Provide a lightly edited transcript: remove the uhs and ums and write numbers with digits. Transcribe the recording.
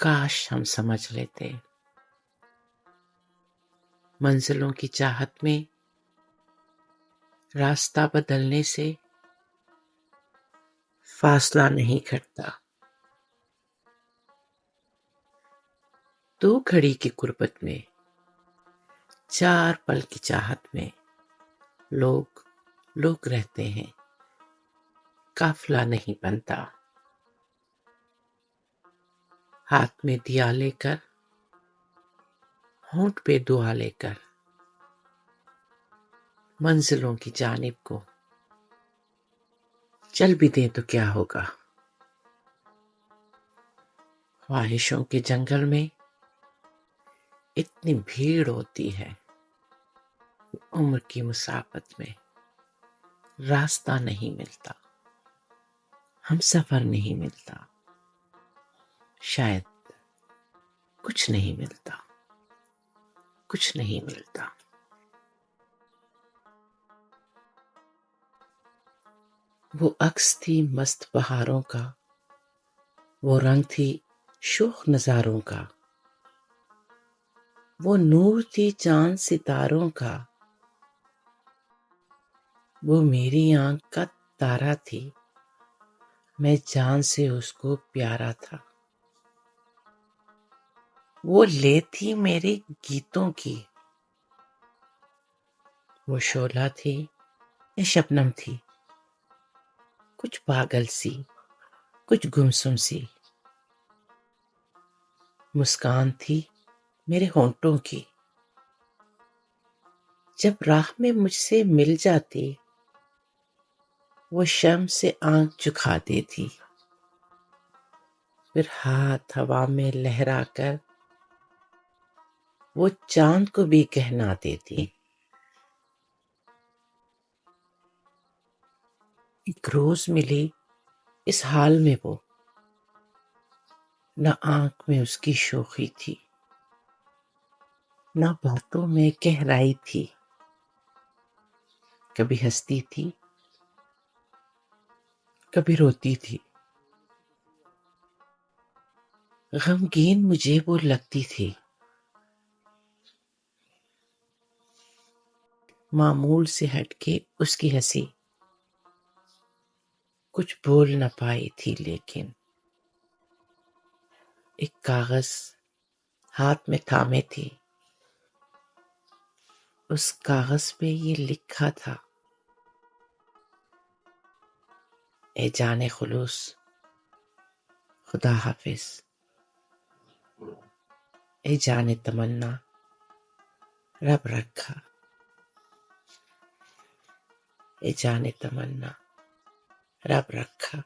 کاش ہم سمجھ لیتے، منزلوں کی چاہت میں راستہ بدلنے سے فاصلہ نہیں گھٹتا۔ دو گھڑی کی غربت میں، چار پل کی چاہت میں لوگ رہتے ہیں، قافلہ نہیں بنتا۔ ہاتھ میں دیا لے کر، ہونٹ پہ دعا لے کر، منزلوں کی جانب کو چل بھی دیں تو کیا ہوگا؟ خواہشوں کے جنگل میں اتنی بھیڑ ہوتی ہے، عمر کی مسافت میں راستہ نہیں ملتا، ہم سفر نہیں ملتا، شاید کچھ نہیں ملتا، کچھ نہیں ملتا۔ وہ عکس تھی مست بہاروں کا، وہ رنگ تھی شوخ نظاروں کا، وہ نور تھی چاند ستاروں کا، وہ میری آنکھ کا تارا تھی، میں جان سے اس کو پیارا تھا۔ وہ لے تھی میرے گیتوں کی، وہ شعلہ تھی یا شبنم تھی، کچھ پاگل سی، کچھ گمسم سی، مسکان تھی میرے ہونٹوں کی، جب راہ میں مجھ سے مل جاتی، وہ شرم سے آنکھ جھکا دیتی، پھر ہاتھ ہوا میں لہرا کر وہ چاند کو بھی کہنا دیتی۔ ایک روز ملی اس حال میں وہ، نہ آنکھ میں اس کی شوخی تھی، نہ باتوں میں گہرائی تھی، کبھی ہنستی تھی، کبھی روتی تھی، غمگین مجھے وہ لگتی تھی۔ معمول سے ہٹ کے اس کی ہنسی، کچھ بول نہ پائی تھی لیکن ایک کاغذ ہاتھ میں تھامے تھی، اس کاغذ پہ یہ لکھا تھا، اے جان خلوص خدا حافظ، اے جان تمنا رب رکھا، اے جان تمنا رب رکھا۔